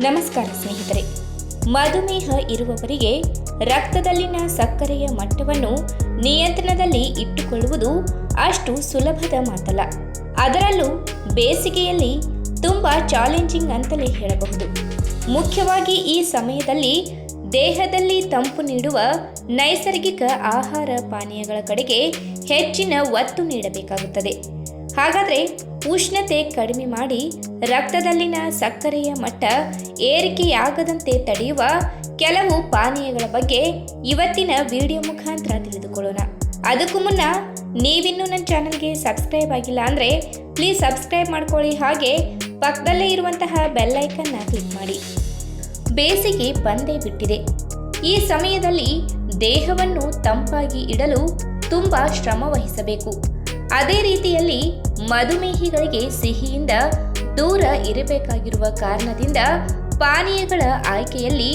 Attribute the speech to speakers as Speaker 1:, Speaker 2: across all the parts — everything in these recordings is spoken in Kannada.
Speaker 1: ನಮಸ್ಕಾರ ಸ್ನೇಹಿತರೆ. ಮಧುಮೇಹ ಇರುವವರಿಗೆ ರಕ್ತದಲ್ಲಿನ ಸಕ್ಕರೆಯ ಮಟ್ಟವನ್ನು ನಿಯಂತ್ರಣದಲ್ಲಿ ಇಟ್ಟುಕೊಳ್ಳುವುದು ಅಷ್ಟು ಸುಲಭದ ಮಾತಲ್ಲ. ಅದರಲ್ಲೂ ಬೇಸಿಗೆಯಲ್ಲಿ ತುಂಬ ಚಾಲೆಂಜಿಂಗ್ ಅಂತಲೇ ಹೇಳಬಹುದು. ಮುಖ್ಯವಾಗಿ ಈ ಸಮಯದಲ್ಲಿ ದೇಹದಲ್ಲಿ ತಂಪು ನೀಡುವ ನೈಸರ್ಗಿಕ ಆಹಾರ ಪಾನೀಯಗಳ ಕಡೆಗೆ ಹೆಚ್ಚಿನ ಒತ್ತು ನೀಡಬೇಕಾಗುತ್ತದೆ. ಹಾಗಾದರೆ ಉಷ್ಣತೆ ಕಡಿಮೆ ಮಾಡಿ ರಕ್ತದಲ್ಲಿನ ಸಕ್ಕರೆಯ ಮಟ್ಟ ಏರಿಕೆಯಾಗದಂತೆ ತಡೆಯುವ ಕೆಲವು ಪಾನೀಯಗಳ ಬಗ್ಗೆ ಇವತ್ತಿನ ವಿಡಿಯೋ ಮುಖಾಂತರ ತಿಳಿದುಕೊಳ್ಳೋಣ. ಅದಕ್ಕೂ ಮುನ್ನ ನೀವಿನ್ನೂ ನನ್ನ ಚಾನಲ್ಗೆ ಸಬ್ಸ್ಕ್ರೈಬ್ ಆಗಿಲ್ಲ ಅಂದರೆ ಪ್ಲೀಸ್ ಸಬ್ಸ್ಕ್ರೈಬ್ ಮಾಡ್ಕೊಳ್ಳಿ, ಹಾಗೆ ಪಕ್ಕದಲ್ಲೇ ಇರುವಂತಹ ಬೆಲ್ ಐಕನ್ನ ಕ್ಲಿಕ್ ಮಾಡಿ. ಬೇಸಿಗೆ ಬಂದೇ ಬಿಟ್ಟಿದೆ. ಈ ಸಮಯದಲ್ಲಿ ದೇಹವನ್ನು ತಂಪಾಗಿ ಇಡಲು ತುಂಬ ಶ್ರಮ ವಹಿಸಬೇಕು. ಅದೇ ರೀತಿಯಲ್ಲಿ ಮಧುಮೇಹಿಗಳಿಗೆ ಸಿಹಿಯಿಂದ ದೂರ ಇರಬೇಕಾಗಿರುವ ಕಾರಣದಿಂದ ಪಾನೀಯಗಳ ಆಯ್ಕೆಯಲ್ಲಿ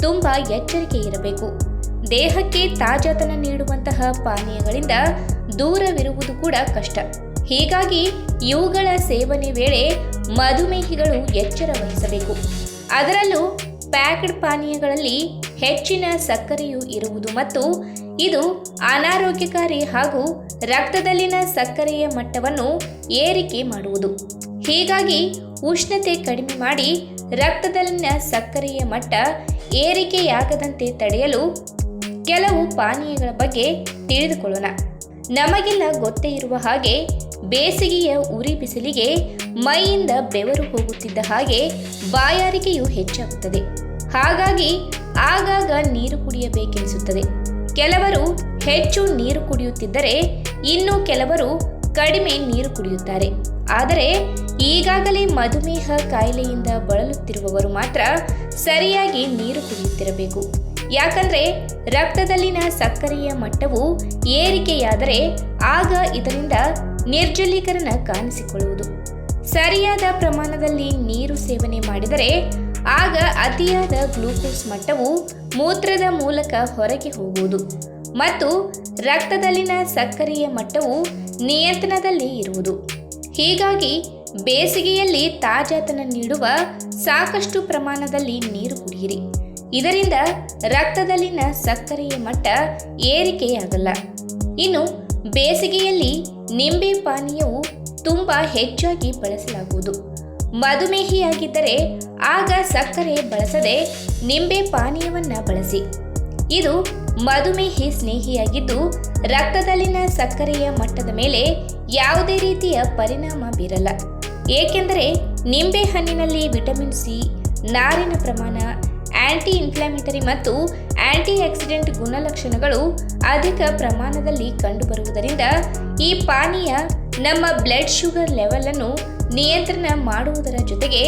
Speaker 1: ತುಂಬ ಎಚ್ಚರಿಕೆ ಇರಬೇಕು. ದೇಹಕ್ಕೆ ತಾಜಾತನ ನೀಡುವಂತಹ ಪಾನೀಯಗಳಿಂದ ದೂರವಿರುವುದು ಕೂಡ ಕಷ್ಟ. ಹೀಗಾಗಿ ಇವುಗಳ ಸೇವನೆ ವೇಳೆ ಮಧುಮೇಹಿಗಳು ಎಚ್ಚರ ವಹಿಸಬೇಕು. ಅದರಲ್ಲೂ ಪ್ಯಾಕ್ಡ್ ಪಾನೀಯಗಳಲ್ಲಿ ಹೆಚ್ಚಿನ ಸಕ್ಕರೆಯು ಇರುವುದು ಮತ್ತು ಇದು ಅನಾರೋಗ್ಯಕಾರಿ ಹಾಗೂ ರಕ್ತದಲ್ಲಿನ ಸಕ್ಕರೆಯ ಮಟ್ಟವನ್ನು ಏರಿಕೆ ಮಾಡುವುದು. ಹೀಗಾಗಿ ಉಷ್ಣತೆ ಕಡಿಮೆ ಮಾಡಿ ರಕ್ತದಲ್ಲಿನ ಸಕ್ಕರೆಯ ಮಟ್ಟ ಏರಿಕೆಯಾಗದಂತೆ ತಡೆಯಲು ಕೆಲವು ಪಾನೀಯಗಳ ಬಗ್ಗೆ ತಿಳಿದುಕೊಳ್ಳೋಣ. ನಮಗೆಲ್ಲ ಗೊತ್ತೇ ಇರುವ ಹಾಗೆ ಬೇಸಿಗೆಯ ಉರಿ ಬಿಸಿಲಿಗೆ ಮೈಯಿಂದ ಬೆವರು ಹೋಗುತ್ತಿದ್ದ ಹಾಗೆ ಬಾಯಾರಿಕೆಯು ಹೆಚ್ಚಾಗುತ್ತದೆ. ಹಾಗಾಗಿ ಆಗಾಗ ನೀರು ಕುಡಿಯಬೇಕೆನಿಸುತ್ತದೆ. ಕೆಲವರು ಹೆಚ್ಚು ನೀರು ಕುಡಿಯುತ್ತಿದ್ದರೆ ಇನ್ನು ಕೆಲವರು ಕಡಿಮೆ ನೀರು ಕುಡಿಯುತ್ತಾರೆ. ಆದರೆ ಈಗಾಗಲೇ ಮಧುಮೇಹ ಕಾಯಿಲೆಯಿಂದ ಬಳಲುತ್ತಿರುವವರು ಮಾತ್ರ ಸರಿಯಾಗಿ ನೀರು ಕುಡಿಯುತ್ತಿರಬೇಕು. ಯಾಕಂದರೆ ರಕ್ತದಲ್ಲಿನ ಸಕ್ಕರೆಯ ಮಟ್ಟವು ಏರಿಕೆಯಾದರೆ ಆಗ ಇದರಿಂದ ನಿರ್ಜಲೀಕರಣ ಕಾಣಿಸಿಕೊಳ್ಳುವುದು. ಸರಿಯಾದ ಪ್ರಮಾಣದಲ್ಲಿ ನೀರು ಸೇವನೆ ಮಾಡಿದರೆ ಆಗ ಅತಿಯಾದ ಗ್ಲೂಕೋಸ್ ಮಟ್ಟವು ಮೂತ್ರದ ಮೂಲಕ ಹೊರಗೆ ಹೋಗುವುದು ಮತ್ತು ರಕ್ತದಲ್ಲಿನ ಸಕ್ಕರೆಯ ಮಟ್ಟವು ನಿಯಂತ್ರಣದಲ್ಲಿ ಇರುವುದು. ಹೀಗಾಗಿ ಬೇಸಿಗೆಯಲ್ಲಿ ತಾಜಾತನ ನೀಡುವ ಸಾಕಷ್ಟು ಪ್ರಮಾಣದಲ್ಲಿ ನೀರು ಕುಡಿಯಿರಿ. ಇದರಿಂದ ರಕ್ತದಲ್ಲಿನ ಸಕ್ಕರೆಯ ಮಟ್ಟ ಏರಿಕೆಯಾಗಲ್ಲ. ಇನ್ನು ಬೇಸಿಗೆಯಲ್ಲಿ ನಿಂಬೆ ಪಾನೀಯವು ತುಂಬ ಹೆಚ್ಚಾಗಿ ಬಳಸಲಾಗುವುದು. ಮಧುಮೇಹಿಯಾಗಿದ್ದರೆ ಆಗ ಸಕ್ಕರೆ ಬಳಸದೆ ನಿಂಬೆ ಪಾನೀಯವನ್ನು ಬಳಸಿ. ಇದು ಮಧುಮೇಹಿ ಸ್ನೇಹಿಯಾಗಿದ್ದು ರಕ್ತದಲ್ಲಿನ ಸಕ್ಕರೆಯ ಮಟ್ಟದ ಮೇಲೆ ಯಾವುದೇ ರೀತಿಯ ಪರಿಣಾಮ ಬೀರಲ್ಲ. ಏಕೆಂದರೆ ನಿಂಬೆ ಹಣ್ಣಿನಲ್ಲಿ ವಿಟಮಿನ್ ಸಿ, ನಾರಿನ ಪ್ರಮಾಣ, ಆಂಟಿ ಇನ್ಫ್ಲಾಮೇಟರಿ ಮತ್ತು ಆಂಟಿ ಆಕ್ಸಿಡೆಂಟ್ ಗುಣಲಕ್ಷಣಗಳು ಅಧಿಕ ಪ್ರಮಾಣದಲ್ಲಿ ಕಂಡುಬರುವುದರಿಂದ ಈ ಪಾನೀಯ ನಮ್ಮ ಬ್ಲಡ್ ಶುಗರ್ ಲೆವೆಲ್ ಅನ್ನು ನಿಯಂತ್ರಣ ಮಾಡುವುದರ ಜೊತೆಗೆ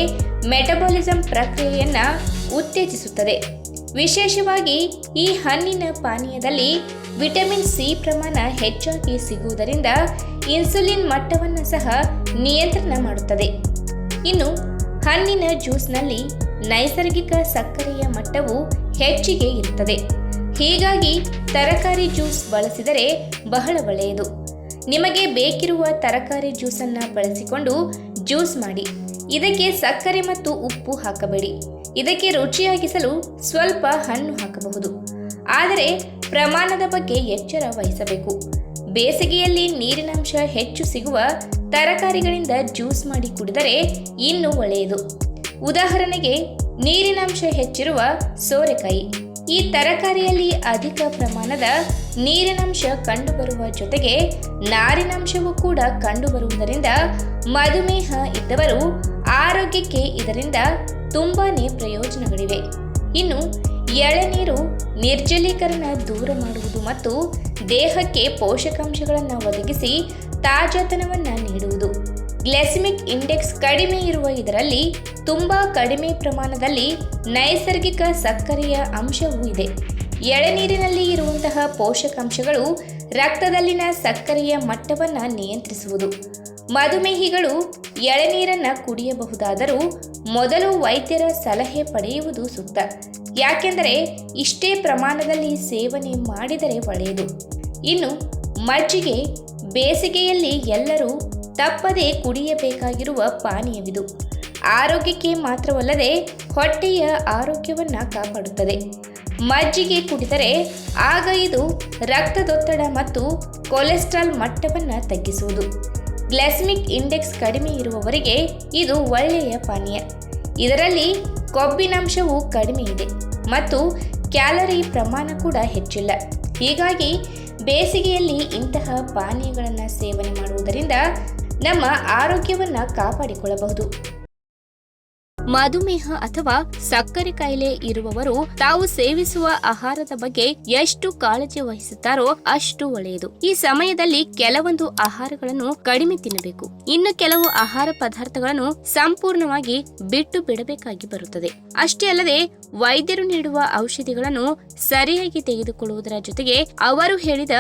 Speaker 1: ಮೆಟಬಾಲಿಸಂ ಪ್ರಕ್ರಿಯೆಯನ್ನು ಉತ್ತೇಜಿಸುತ್ತದೆ. ವಿಶೇಷವಾಗಿ ಈ ಹಣ್ಣಿನ ಪಾನೀಯದಲ್ಲಿ ವಿಟಮಿನ್ ಸಿ ಪ್ರಮಾಣ ಹೆಚ್ಚಾಗಿ ಸಿಗುವುದರಿಂದ ಇನ್ಸುಲಿನ್ ಮಟ್ಟವನ್ನು ಸಹ ನಿಯಂತ್ರಣ ಮಾಡುತ್ತದೆ. ಇನ್ನು ಹಣ್ಣಿನ ಜ್ಯೂಸ್ನಲ್ಲಿ ನೈಸರ್ಗಿಕ ಸಕ್ಕರೆಯ ಮಟ್ಟವು ಹೆಚ್ಚಿಗೆ ಇರುತ್ತದೆ. ಹೀಗಾಗಿ ತರಕಾರಿ ಜ್ಯೂಸ್ ಬಳಸಿದರೆ ಬಹಳ ಒಳ್ಳೆಯದು. ನಿಮಗೆ ಬೇಕಿರುವ ತರಕಾರಿ ಜ್ಯೂಸನ್ನು ಬಳಸಿಕೊಂಡು ಜ್ಯೂಸ್ ಮಾಡಿ. ಇದಕ್ಕೆ ಸಕ್ಕರೆ ಮತ್ತು ಉಪ್ಪು ಹಾಕಬೇಡಿ. ಇದಕ್ಕೆ ರುಚಿಯಾಗಿಸಲು ಸ್ವಲ್ಪ ಹಣ್ಣು ಹಾಕಬಹುದು. ಆದರೆ ಪ್ರಮಾಣದ ಬಗ್ಗೆ ಎಚ್ಚರ ವಹಿಸಬೇಕು. ಬೇಸಿಗೆಯಲ್ಲಿ ನೀರಿನಾಂಶ ಹೆಚ್ಚು ಸಿಗುವ ತರಕಾರಿಗಳಿಂದ ಜ್ಯೂಸ್ ಮಾಡಿ ಕುಡಿದರೆ ಇನ್ನೂ ಒಳ್ಳೆಯದು. ಉದಾಹರಣೆಗೆ ನೀರಿನಾಂಶ ಹೆಚ್ಚಿರುವ ಸೋರೆಕಾಯಿ. ಈ ತರಕಾರಿಯಲ್ಲಿ ಅಧಿಕ ಪ್ರಮಾಣದ ನೀರಿನಾಂಶ ಕಂಡುಬರುವ ಜೊತೆಗೆ ನಾರಿನಾಂಶವೂ ಕೂಡ ಕಂಡುಬರುವುದರಿಂದ ಮಧುಮೇಹ ಇದ್ದವರು ಆರೋಗ್ಯಕ್ಕೆ ಇದರಿಂದ ತುಂಬಾನೇ ಪ್ರಯೋಜನಗಳಿವೆ. ಇನ್ನು ಎಳೆನೀರು ನಿರ್ಜಲೀಕರಣ ದೂರ ಮಾಡುವುದು ಮತ್ತು ದೇಹಕ್ಕೆ ಪೋಷಕಾಂಶಗಳನ್ನು ಒದಗಿಸಿ ತಾಜಾತನವನ್ನು ನೀಡುವುದು. ಗ್ಲೈಸೆಮಿಕ್ ಇಂಡೆಕ್ಸ್ ಕಡಿಮೆ ಇರುವ ಇದರಲ್ಲಿ ತುಂಬ ಕಡಿಮೆ ಪ್ರಮಾಣದಲ್ಲಿ ನೈಸರ್ಗಿಕ ಸಕ್ಕರೆಯ ಅಂಶವೂ ಇದೆ. ಎಳೆನೀರಿನಲ್ಲಿ ಇರುವಂತಹ ಪೋಷಕಾಂಶಗಳು ರಕ್ತದಲ್ಲಿನ ಸಕ್ಕರೆಯ ಮಟ್ಟವನ್ನು ನಿಯಂತ್ರಿಸುವುದು. ಮಧುಮೇಹಿಗಳು ಎಳೆನೀರನ್ನು ಕುಡಿಯಬಹುದಾದರೂ ಮೊದಲು ವೈದ್ಯರ ಸಲಹೆ ಪಡೆಯುವುದು ಸೂಕ್ತ. ಯಾಕೆಂದರೆ ಇಷ್ಟೇ ಪ್ರಮಾಣದಲ್ಲಿ ಸೇವನೆ ಮಾಡಿದರೆ ಒಳ್ಳೆಯದು. ಇನ್ನು ಮಜ್ಜಿಗೆ ಬೇಸಿಗೆಯಲ್ಲಿ ಎಲ್ಲರೂ ತಪ್ಪದೇ ಕುಡಿಯಬೇಕಾಗಿರುವ ಪಾನೀಯವಿದು. ಆರೋಗ್ಯಕ್ಕೆ ಮಾತ್ರವಲ್ಲದೆ ಹೊಟ್ಟೆಯ ಆರೋಗ್ಯವನ್ನ ಕಾಪಾಡುತ್ತದೆ. ಮಜ್ಜಿಗೆ ಕುಡಿದರೆ ಆಗ ಇದು ರಕ್ತದೊತ್ತಡ ಮತ್ತು ಕೊಲೆಸ್ಟ್ರಾಲ್ ಮಟ್ಟವನ್ನು ತಗ್ಗಿಸುವುದು. ಗ್ಲೈಸೆಮಿಕ್ ಇಂಡೆಕ್ಸ್ ಕಡಿಮೆ ಇರುವವರಿಗೆ ಇದು ಒಳ್ಳೆಯ ಪಾನೀಯ. ಇದರಲ್ಲಿ ಕೊಬ್ಬಿನಾಂಶವು ಕಡಿಮೆ ಇದೆ ಮತ್ತು ಕ್ಯಾಲರಿ ಪ್ರಮಾಣ ಕೂಡ ಹೆಚ್ಚಿಲ್ಲ. ಹೀಗಾಗಿ ಬೇಸಿಗೆಯಲ್ಲಿ ಇಂತಹ ಪಾನೀಯಗಳನ್ನು ಸೇವನೆ ಮಾಡುವುದರಿಂದ ನಮ್ಮ ಆರೋಗ್ಯವನ್ನು ಕಾಪಾಡಿಕೊಳ್ಳಬಹುದು. ಮಧುಮೇಹ ಅಥವಾ ಸಕ್ಕರೆ ಕಾಯಿಲೆ ಇರುವವರು ತಾವು ಸೇವಿಸುವ ಆಹಾರದ ಬಗ್ಗೆ ಎಷ್ಟು ಕಾಳಜಿ ವಹಿಸುತ್ತಾರೋ ಅಷ್ಟು ಒಳ್ಳೆಯದು. ಈ ಸಮಯದಲ್ಲಿ ಕೆಲವೊಂದು ಆಹಾರಗಳನ್ನು ಕಡಿಮೆ ತಿನ್ನಬೇಕು. ಇನ್ನು ಕೆಲವು ಆಹಾರ ಪದಾರ್ಥಗಳನ್ನು ಸಂಪೂರ್ಣವಾಗಿ ಬಿಟ್ಟು ಬಿಡಬೇಕಾಗಿ ಬರುತ್ತದೆ. ಅಷ್ಟೇ ಅಲ್ಲದೆ ವೈದ್ಯರು ನೀಡುವ ಔಷಧಿಗಳನ್ನು ಸರಿಯಾಗಿ ತೆಗೆದುಕೊಳ್ಳುವುದರ ಜೊತೆಗೆ ಅವರು ಹೇಳಿದ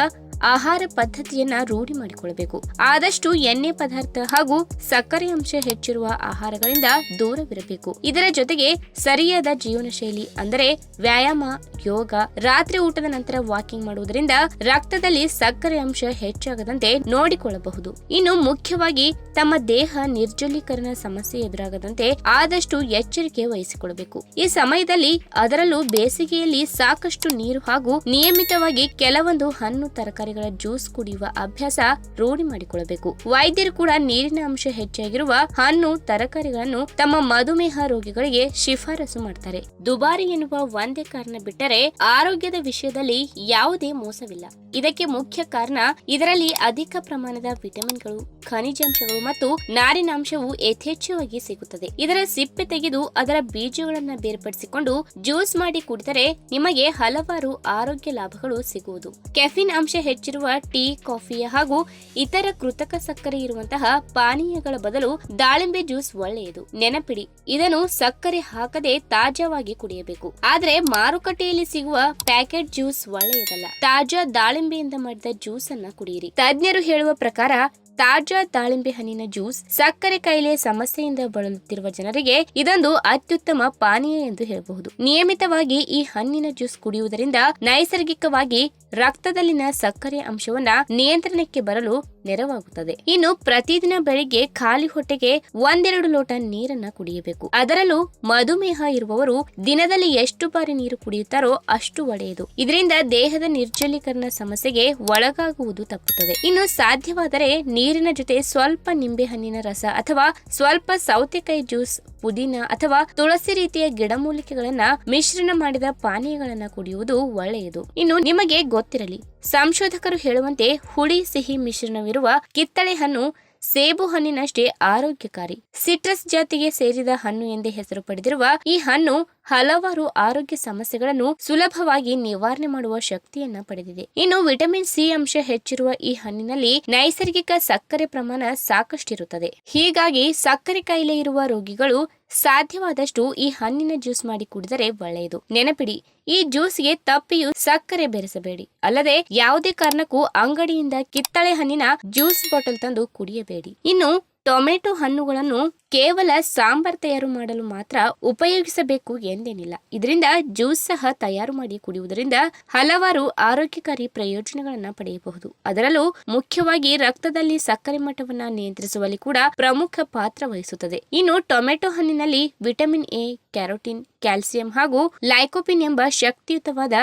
Speaker 1: ಆಹಾರ ಪದ್ಧತಿಯನ್ನ ರೂಢಿ ಮಾಡಿಕೊಳ್ಳಬೇಕು. ಆದಷ್ಟು ಎಣ್ಣೆ ಪದಾರ್ಥ ಹಾಗೂ ಸಕ್ಕರೆ ಅಂಶ ಹೆಚ್ಚಿರುವ ಆಹಾರಗಳಿಂದ ದೂರವಿರಬೇಕು. ಇದರ ಜೊತೆಗೆ ಸರಿಯಾದ ಜೀವನ ಶೈಲಿ ಅಂದರೆ ವ್ಯಾಯಾಮ, ಯೋಗ, ರಾತ್ರಿ ಊಟದ ನಂತರ ವಾಕಿಂಗ್ ಮಾಡುವುದರಿಂದ ರಕ್ತದಲ್ಲಿ ಸಕ್ಕರೆ ಅಂಶ ಹೆಚ್ಚಾಗದಂತೆ ನೋಡಿಕೊಳ್ಳಬಹುದು. ಇನ್ನು ಮುಖ್ಯವಾಗಿ ತಮ್ಮ ದೇಹ ನಿರ್ಜಲೀಕರಣ ಸಮಸ್ಯೆ ಎದುರಾಗದಂತೆ ಆದಷ್ಟು ಎಚ್ಚರಿಕೆ ವಹಿಸಿಕೊಳ್ಳಬೇಕು. ಈ ಸಮಯದಲ್ಲಿ ಅದರಲ್ಲೂ ಬೇಸಿಗೆಯಲ್ಲಿ ಸಾಕಷ್ಟು ನೀರು ಹಾಗೂ ನಿಯಮಿತವಾಗಿ ಕೆಲವೊಂದು ಹಣ್ಣು ತರಕಾರಿ ಜ್ಯೂಸ್ ಕುಡಿಯುವ ಅಭ್ಯಾಸ ರೂಢಿ ಮಾಡಿಕೊಳ್ಳಬೇಕು. ವೈದ್ಯರು ಕೂಡ ನೀರಿನ ಅಂಶ ಹೆಚ್ಚಾಗಿರುವ ಹಣ್ಣು ತರಕಾರಿಗಳನ್ನು ತಮ್ಮ ಮಧುಮೇಹ ರೋಗಿಗಳಿಗೆ ಶಿಫಾರಸು ಮಾಡ್ತಾರೆ. ದುಬಾರಿ ಎನ್ನುವ ಒಂದೇ ಕಾರಣ ಬಿಟ್ಟರೆ ಆರೋಗ್ಯದ ವಿಷಯದಲ್ಲಿ ಯಾವುದೇ ಮೋಸವಿಲ್ಲ. ಇದಕ್ಕೆ ಮುಖ್ಯ ಕಾರಣ ಇದರಲ್ಲಿ ಅಧಿಕ ಪ್ರಮಾಣದ ವಿಟಮಿನ್ಗಳು, ಖನಿಜಾಂಶಗಳು ಮತ್ತು ನಾರಿನಾಂಶವು ಯಥೇಚ್ಛವಾಗಿ ಸಿಗುತ್ತದೆ. ಇದರ ಸಿಪ್ಪೆ ತೆಗೆದು ಅದರ ಬೀಜಗಳನ್ನು ಬೇರ್ಪಡಿಸಿಕೊಂಡು ಜ್ಯೂಸ್ ಮಾಡಿ ಕುಡಿದರೆ ನಿಮಗೆ ಹಲವಾರು ಆರೋಗ್ಯ ಲಾಭಗಳು ಸಿಗುವುದು. ಕೆಫಿನ್ ಅಂಶ ಹೆಚ್ಚಿರುವ ಟೀ, ಕಾಫಿಯ ಹಾಗೂ ಇತರ ಕೃತಕ ಸಕ್ಕರೆ ಇರುವಂತಹ ಪಾನೀಯಗಳ ಬದಲು ದಾಳಿಂಬೆ ಜ್ಯೂಸ್ ಒಳ್ಳೆಯದು. ನೆನಪಿಡಿ, ಇದನ್ನು ಸಕ್ಕರೆ ಹಾಕದೆ ತಾಜಾವಾಗಿ ಕುಡಿಯಬೇಕು. ಆದ್ರೆ ಮಾರುಕಟ್ಟೆಯಲ್ಲಿ ಸಿಗುವ ಪ್ಯಾಕೆಟ್ ಜ್ಯೂಸ್ ಒಳ್ಳೆಯದಲ್ಲ. ತಾಜಾ ದಾಳಿಂಬೆಯಿಂದ ಮಾಡಿದ ಜ್ಯೂಸ್ ಅನ್ನ ಕುಡಿಯಿರಿ. ತಜ್ಞರು ಹೇಳುವ ಪ್ರಕಾರ ತಾಜಾ ದಾಳಿಂಬೆ ಹಣ್ಣಿನ ಜ್ಯೂಸ್ ಸಕ್ಕರೆ ಕಾಯಿಲೆ ಸಮಸ್ಯೆಯಿಂದ ಬಳಲುತ್ತಿರುವ ಜನರಿಗೆ ಇದೊಂದು ಅತ್ಯುತ್ತಮ ಪಾನೀಯ ಎಂದು ಹೇಳಬಹುದು. ನಿಯಮಿತವಾಗಿ ಈ ಹಣ್ಣಿನ ಜ್ಯೂಸ್ ಕುಡಿಯುವುದರಿಂದ ನೈಸರ್ಗಿಕವಾಗಿ ರಕ್ತದಲ್ಲಿನ ಸಕ್ಕರೆ ಅಂಶವನ್ನ ನಿಯಂತ್ರಣಕ್ಕೆ ಬರಲು ನೆರವಾಗುತ್ತದೆ. ಇನ್ನು ಪ್ರತಿದಿನ ಬೆಳಿಗ್ಗೆ ಖಾಲಿ ಹೊಟ್ಟೆಗೆ 1-2 ಲೋಟ ನೀರನ್ನ ಕುಡಿಯಬೇಕು. ಅದರಲ್ಲೂ ಮಧುಮೇಹ ಇರುವವರು ದಿನದಲ್ಲಿ ಎಷ್ಟು ಬಾರಿ ನೀರು ಕುಡಿಯುತ್ತಾರೋ ಅಷ್ಟು ಒಳ್ಳೆಯದು. ಇದರಿಂದ ದೇಹದ ನಿರ್ಜಲೀಕರಣ ಸಮಸ್ಯೆಗೆ ಒಳಗಾಗುವುದು ತಪ್ಪುತ್ತದೆ. ಇನ್ನು ಸಾಧ್ಯವಾದರೆ ನೀರಿನ ಜೊತೆ ಸ್ವಲ್ಪ ನಿಂಬೆ ಹಣ್ಣಿನ ರಸ ಅಥವಾ ಸ್ವಲ್ಪ ಸೌತೆಕಾಯಿ ಜ್ಯೂಸ್, ಪುದೀನ ಅಥವಾ ತುಳಸಿ ರೀತಿಯ ಗಿಡಮೂಲಿಕೆಗಳನ್ನ ಮಿಶ್ರಣ ಮಾಡಿದ ಪಾನೀಯಗಳನ್ನ ಕುಡಿಯುವುದು ಒಳ್ಳೆಯದು. ಇನ್ನು ನಿಮಗೆ ಗೊತ್ತಿರಲಿ, ಸಂಶೋಧಕರು ಹೇಳುವಂತೆ ಹುಳಿ ಸಿಹಿ ಮಿಶ್ರಣವಿರುವ ಕಿತ್ತಳೆ ಹಣ್ಣು ಸೇಬು ಹಣ್ಣಿನಷ್ಟೇ ಆರೋಗ್ಯಕಾರಿ. ಸಿಟ್ರಸ್ ಜಾತಿಗೆ ಸೇರಿದ ಹಣ್ಣು ಎಂದೇ ಹೆಸರು ಪಡೆದಿರುವ ಈ ಹಣ್ಣು ಹಲವಾರು ಆರೋಗ್ಯ ಸಮಸ್ಯೆಗಳನ್ನು ಸುಲಭವಾಗಿ ನಿವಾರಣೆ ಮಾಡುವ ಶಕ್ತಿಯನ್ನ ಪಡೆದಿದೆ. ಇನ್ನು ವಿಟಮಿನ್ ಸಿ ಅಂಶ ಹೆಚ್ಚಿರುವ ಈ ಹಣ್ಣಿನಲ್ಲಿ ನೈಸರ್ಗಿಕ ಸಕ್ಕರೆ ಪ್ರಮಾಣ ಸಾಕಷ್ಟಿರುತ್ತದೆ. ಹೀಗಾಗಿ ಸಕ್ಕರೆ ಕಾಯಿಲೆ ಇರುವ ರೋಗಿಗಳು ಸಾಧ್ಯವಾದಷ್ಟು ಈ ಹಣ್ಣಿನ ಜ್ಯೂಸ್ ಮಾಡಿ ಕುಡಿದರೆ ಒಳ್ಳೆಯದು. ನೆನಪಿಡಿ, ಈ ಜ್ಯೂಸ್ಗೆ ತಪ್ಪಿಯೂ ಸಕ್ಕರೆ ಬೆರೆಸಬೇಡಿ. ಅಲ್ಲದೆ ಯಾವುದೇ ಕಾರಣಕ್ಕೂ ಅಂಗಡಿಯಿಂದ ಕಿತ್ತಳೆ ಹಣ್ಣಿನ ಜ್ಯೂಸ್ ಬಾಟಲ್ ತಂದು ಕುಡಿಯಬೇಡಿ. ಇನ್ನು ಟೊಮೆಟೊ ಹಣ್ಣುಗಳನ್ನು ಕೇವಲ ಸಾಂಬಾರ್ ತಯಾರು ಮಾಡಲು ಮಾತ್ರ ಉಪಯೋಗಿಸಬೇಕು ಎಂದೇನಿಲ್ಲ. ಇದರಿಂದ ಜ್ಯೂಸ್ ಸಹ ತಯಾರು ಮಾಡಿ ಕುಡಿಯುವುದರಿಂದ ಹಲವಾರು ಆರೋಗ್ಯಕಾರಿ ಪ್ರಯೋಜನಗಳನ್ನ ಪಡೆಯಬಹುದು. ಅದರಲ್ಲೂ ಮುಖ್ಯವಾಗಿ ರಕ್ತದಲ್ಲಿ ಸಕ್ಕರೆ ಮಟ್ಟವನ್ನ ನಿಯಂತ್ರಿಸುವಲ್ಲಿ ಕೂಡ ಪ್ರಮುಖ ಪಾತ್ರ ವಹಿಸುತ್ತದೆ. ಇನ್ನು ಟೊಮೆಟೊ ಹಣ್ಣಿನಲ್ಲಿ ವಿಟಮಿನ್ ಎ, ಕ್ಯಾರೋಟಿನ್, ಕ್ಯಾಲ್ಸಿಯಂ ಹಾಗೂ ಲೈಕೋಪಿನ್ ಎಂಬ ಶಕ್ತಿಯುತವಾದ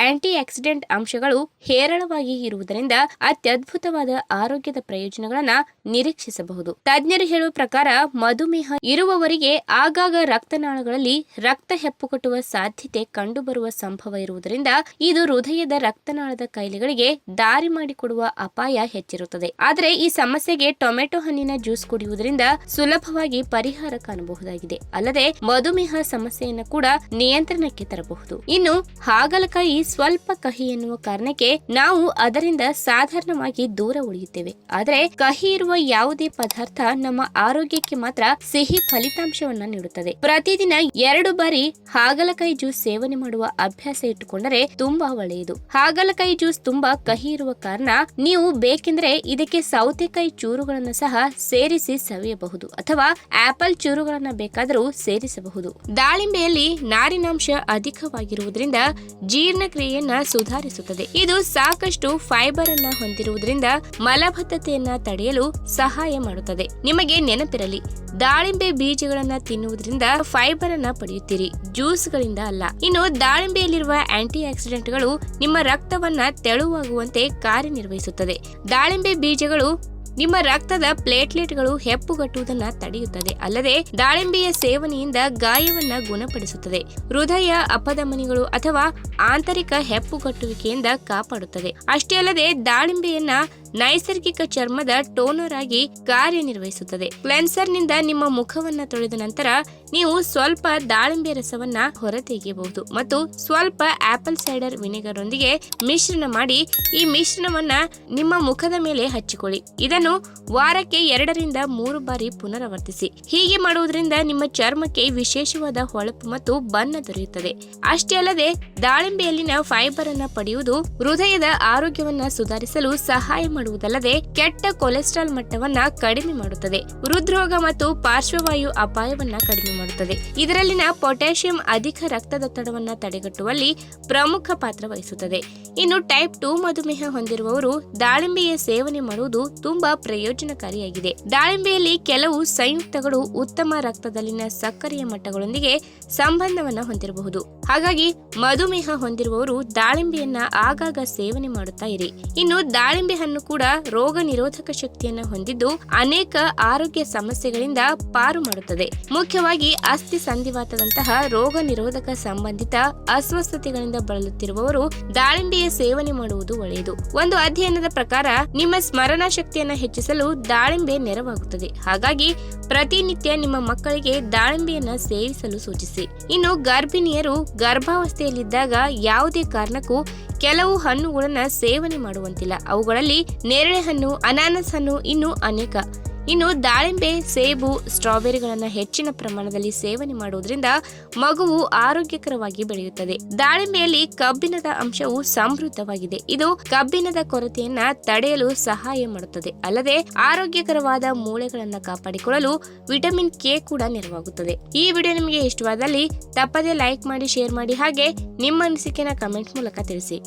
Speaker 1: ಆಂಟಿ ಆಕ್ಸಿಡೆಂಟ್ ಅಂಶಗಳು ಹೇರಳವಾಗಿ ಇರುವುದರಿಂದ ಅತ್ಯದ್ಭುತವಾದ ಆರೋಗ್ಯದ ಪ್ರಯೋಜನಗಳನ್ನ ನಿರೀಕ್ಷಿಸಬಹುದು. ತಜ್ಞರು ಹೇಳುವ ಪ್ರಕಾರ ಮಧುಮೇಹ ಇರುವವರಿಗೆ ಆಗಾಗ ರಕ್ತನಾಳಗಳಲ್ಲಿ ರಕ್ತ ಹೆಪ್ಪುಗಟ್ಟುವ ಸಾಧ್ಯತೆ ಕಂಡುಬರುವ ಸಂಭವ ಇರುವುದರಿಂದ ಇದು ಹೃದಯದ ರಕ್ತನಾಳದ ಕಾಯಿಲೆಗಳಿಗೆ ದಾರಿ ಮಾಡಿಕೊಡುವ ಅಪಾಯ ಹೆಚ್ಚಿರುತ್ತದೆ. ಆದರೆ ಈ ಸಮಸ್ಯೆಗೆ ಟೊಮೆಟೊ ಹಣ್ಣಿನ ಜ್ಯೂಸ್ ಕುಡಿಯುವುದರಿಂದ ಸುಲಭವಾಗಿ ಪರಿಹಾರ ಕಾಣಬಹುದಾಗಿದೆ. ಅಲ್ಲದೆ ಮಧುಮೇಹ ಸಮಸ್ಯೆಯನ್ನು ಕೂಡ ನಿಯಂತ್ರಣಕ್ಕೆ ತರಬಹುದು. ಇನ್ನು ಹಾಗಲಕಾಯಿ ಸ್ವಲ್ಪ ಕಹಿ ಎನ್ನುವ ಕಾರಣಕ್ಕೆ ನಾವು ಅದರಿಂದ ಸಾಧಾರಣವಾಗಿ ದೂರ ಉಳಿಯುತ್ತೇವೆ. ಆದರೆ ಕಹಿ ಇರುವ ಯಾವುದೇ ಪದಾರ್ಥ ನಮ್ಮ ಆರೋಗ್ಯಕ್ಕೆ ಮಾತ್ರ ಸಿಹಿ ಫಲಿತಾಂಶವನ್ನ ನೀಡುತ್ತದೆ. ಪ್ರತಿದಿನ 2 ಬಾರಿ ಹಾಗಲಕಾಯಿ ಜ್ಯೂಸ್ ಸೇವನೆ ಮಾಡುವ ಅಭ್ಯಾಸ ಇಟ್ಟುಕೊಂಡರೆ ತುಂಬಾ ಒಳ್ಳೆಯದು. ಹಾಗಲಕಾಯಿ ಜ್ಯೂಸ್ ತುಂಬಾ ಕಹಿ ಇರುವ ಕಾರಣ ನೀವು ಬೇಕೆಂದ್ರೆ ಇದಕ್ಕೆ ಸೌತೆಕಾಯಿ ಚೂರುಗಳನ್ನು ಸಹ ಸೇರಿಸಿ ಸವಿಯಬಹುದು ಅಥವಾ ಆಪಲ್ ಚೂರುಗಳನ್ನ ಬೇಕಾದರೂ ಸೇರಿಸಬಹುದು. ದಾಳಿಂಬೆಯಲ್ಲಿ ನಾರಿನಾಂಶ ಅಧಿಕವಾಗಿರುವುದರಿಂದ ಜೀರ್ಣಕ್ರಿಯೆಯನ್ನ ಸುಧಾರಿಸುತ್ತದೆ. ಇದು ಸಾಕಷ್ಟು ಫೈಬರ್ ಅನ್ನ ಹೊಂದಿರುವುದರಿಂದ ಮಲಬದ್ಧತೆಯನ್ನ ತಡೆಯಲು ಸಹಾಯ ಮಾಡುತ್ತದೆ. ನಿಮಗೆ ನೆನಪಿರಲಿ, ದಾಳಿಂಬೆ ಬೀಜಗಳನ್ನ ತಿನ್ನುವುದರಿಂದ ಫೈಬರ್ ಅನ್ನ ಪಡೆಯುತ್ತೀರಿ, ಜ್ಯೂಸ್ಗಳಿಂದ ಅಲ್ಲ. ಇನ್ನು ದಾಳಿಂಬೆಯಲ್ಲಿರುವ ಆಂಟಿ ಆಕ್ಸಿಡೆಂಟ್ಗಳು ನಿಮ್ಮ ರಕ್ತವನ್ನ ತೆಳುವಾಗುವಂತೆ ಕಾರ್ಯನಿರ್ವಹಿಸುತ್ತದೆ. ದಾಳಿಂಬೆ ಬೀಜಗಳು ನಿಮ್ಮ ರಕ್ತದ ಪ್ಲೇಟ್ಲೆಟ್ಗಳು ಹೆಪ್ಪುಗಟ್ಟುವುದನ್ನ ತಡೆಯುತ್ತದೆ. ಅಲ್ಲದೆ ದಾಳಿಂಬೆಯ ಸೇವನೆಯಿಂದ ಗಾಯವನ್ನ ಗುಣಪಡಿಸುತ್ತದೆ, ಹೃದಯ ಅಪಧಮನಿಗಳು ಅಥವಾ ಆಂತರಿಕ ಹೆಪ್ಪುಗಟ್ಟುವಿಕೆಯಿಂದ ಕಾಪಾಡುತ್ತದೆ. ಅಷ್ಟೇ ಅಲ್ಲದೆ ದಾಳಿಂಬೆಯನ್ನ ನೈಸರ್ಗಿಕ ಚರ್ಮದ ಟೋನರ್ ಆಗಿ ಕಾರ್ಯನಿರ್ವಹಿಸುತ್ತದೆ. ಕ್ಲೆನ್ಸರ್ ನಿಂದ ನಿಮ್ಮ ಮುಖವನ್ನ ತೊಳೆದ ನಂತರ ನೀವು ಸ್ವಲ್ಪ ದಾಳಿಂಬೆ ರಸವನ್ನ ಹೊರತೆಗೆಯಬಹುದು ಮತ್ತು ಸ್ವಲ್ಪ ಆಪಲ್ ಸೈಡರ್ ವಿನೆಗರ್ ಒಂದಿಗೆ ಮಿಶ್ರಣ ಮಾಡಿ ಈ ಮಿಶ್ರಣವನ್ನ ನಿಮ್ಮ ಮುಖದ ಮೇಲೆ ಹಚ್ಚಿಕೊಳ್ಳಿ. ಇದನ್ನು ವಾರಕ್ಕೆ 2 ರಿಂದ 3 ಬಾರಿ ಪುನರಾವರ್ತಿಸಿ. ಹೀಗೆ ಮಾಡುವುದರಿಂದ ನಿಮ್ಮ ಚರ್ಮಕ್ಕೆ ವಿಶೇಷವಾದ ಹೊಳಪು ಮತ್ತು ಬಣ್ಣ ದೊರೆಯುತ್ತದೆ. ಅಷ್ಟೇ ಅಲ್ಲದೆ ದಾಳಿಂಬೆಯಲ್ಲಿನ ಫೈಬರ್ ಅನ್ನ ಪಡೆಯುವುದು ಹೃದಯದ ಆರೋಗ್ಯವನ್ನ ಸುಧಾರಿಸಲು ಸಹಾಯ ಮಾಡುವುದಲ್ಲದೆ ಕೆಟ್ಟ ಕೊಲೆಸ್ಟ್ರಾಲ್ ಮಟ್ಟವನ್ನ ಕಡಿಮೆ ಮಾಡುತ್ತದೆ, ಹೃದ್ರೋಗ ಮತ್ತು ಪಾರ್ಶ್ವವಾಯು ಅಪಾಯವನ್ನ ಕಡಿಮೆ ಮಾಡುತ್ತದೆ. ಇದರಲ್ಲಿನ ಪೊಟ್ಯಾಷಿಯಂ ಅಧಿಕ ರಕ್ತದೊತ್ತಡವನ್ನ ತಡೆಗಟ್ಟುವಲ್ಲಿ ಪ್ರಮುಖ ಪಾತ್ರ ವಹಿಸುತ್ತದೆ. ಇನ್ನು ಟೈಪ್ 2 ಮಧುಮೇಹ ಹೊಂದಿರುವವರು ದಾಳಿಂಬೆಯ ಸೇವನೆ ಮಾಡುವುದು ತುಂಬಾ ಪ್ರಯೋಜನಕಾರಿಯಾಗಿದೆ. ದಾಳಿಂಬೆಯಲ್ಲಿ ಕೆಲವು ಸಂಯುಕ್ತಗಳು ಉತ್ತಮ ರಕ್ತದಲ್ಲಿನ ಸಕ್ಕರೆಯ ಮಟ್ಟಗಳೊಂದಿಗೆ ಸಂಬಂಧವನ್ನ ಹೊಂದಿರಬಹುದು. ಹಾಗಾಗಿ ಮಧುಮೇಹ ಹೊಂದಿರುವವರು ದಾಳಿಂಬೆಯನ್ನ ಆಗಾಗ ಸೇವನೆ ಮಾಡುತ್ತಾ ಇರಿ. ಇನ್ನು ದಾಳಿಂಬೆ ಹಣ್ಣು ಕೂಡ ರೋಗ ನಿರೋಧಕ ಶಕ್ತಿಯನ್ನು ಹೊಂದಿದ್ದು ಅನೇಕ ಆರೋಗ್ಯ ಸಮಸ್ಯೆಗಳಿಂದ ಪಾರು ಮಾಡುತ್ತದೆ. ಮುಖ್ಯವಾಗಿ ಅಸ್ಥಿ ಸಂಧಿವಾತದಂತಹ ರೋಗ ನಿರೋಧಕ ಸಂಬಂಧಿತ ಅಸ್ವಸ್ಥತೆಗಳಿಂದ ಬಳಲುತ್ತಿರುವವರು ದಾಳಿಂಬೆಯ ಸೇವನೆ ಮಾಡುವುದು ಒಳ್ಳೆಯದು. ಒಂದು ಅಧ್ಯಯನದ ಪ್ರಕಾರ ನಿಮ್ಮ ಸ್ಮರಣಾ ಶಕ್ತಿಯನ್ನ ಹೆಚ್ಚಿಸಲು ದಾಳಿಂಬೆ ನೆರವಾಗುತ್ತದೆ. ಹಾಗಾಗಿ ಪ್ರತಿನಿತ್ಯ ನಿಮ್ಮ ಮಕ್ಕಳಿಗೆ ದಾಳಿಂಬೆಯನ್ನ ಸೇವಿಸಲು ಸೂಚಿಸಿ. ಇನ್ನು ಗರ್ಭಿಣಿಯರು ಗರ್ಭಾವಸ್ಥೆಯಲ್ಲಿದ್ದಾಗ ಯಾವುದೇ ಕಾರಣಕ್ಕೂ ಕೆಲವು ಹಣ್ಣುಗಳನ್ನ ಸೇವನೆ ಮಾಡುವಂತಿಲ್ಲ. ಅವುಗಳಲ್ಲಿ ನೇರಳೆ ಹಣ್ಣು, ಅನಾನಸ್ ಹಣ್ಣು, ಇನ್ನು ಅನೇಕ. ಇನ್ನು ದಾಳಿಂಬೆ, ಸೇಬು, ಸ್ಟ್ರಾಬೆರಿಗಳನ್ನ ಹೆಚ್ಚಿನ ಪ್ರಮಾಣದಲ್ಲಿ ಸೇವನೆ ಮಾಡುವುದರಿಂದ ಮಗುವು ಆರೋಗ್ಯಕರವಾಗಿ ಬೆಳೆಯುತ್ತದೆ. ದಾಳಿಂಬೆಯಲ್ಲಿ ಕಬ್ಬಿಣದ ಅಂಶವು ಸಮೃದ್ಧವಾಗಿದೆ. ಇದು ಕಬ್ಬಿಣದ ಕೊರತೆಯನ್ನ ತಡೆಯಲು ಸಹಾಯ ಮಾಡುತ್ತದೆ. ಅಲ್ಲದೆ ಆರೋಗ್ಯಕರವಾದ ಮೂಳೆಗಳನ್ನ ಕಾಪಾಡಿಕೊಳ್ಳಲು ವಿಟಮಿನ್ ಕೆ ಕೂಡ ನೆರವಾಗುತ್ತದೆ. ಈ ವಿಡಿಯೋ ನಿಮಗೆ ಇಷ್ಟವಾದಲ್ಲಿ ತಪ್ಪದೇ ಲೈಕ್ ಮಾಡಿ, ಶೇರ್ ಮಾಡಿ, ಹಾಗೆ ನಿಮ್ಮ ಅನಿಸಿಕೆನ ಕಮೆಂಟ್ ಮೂಲಕ ತಿಳಿಸಿ.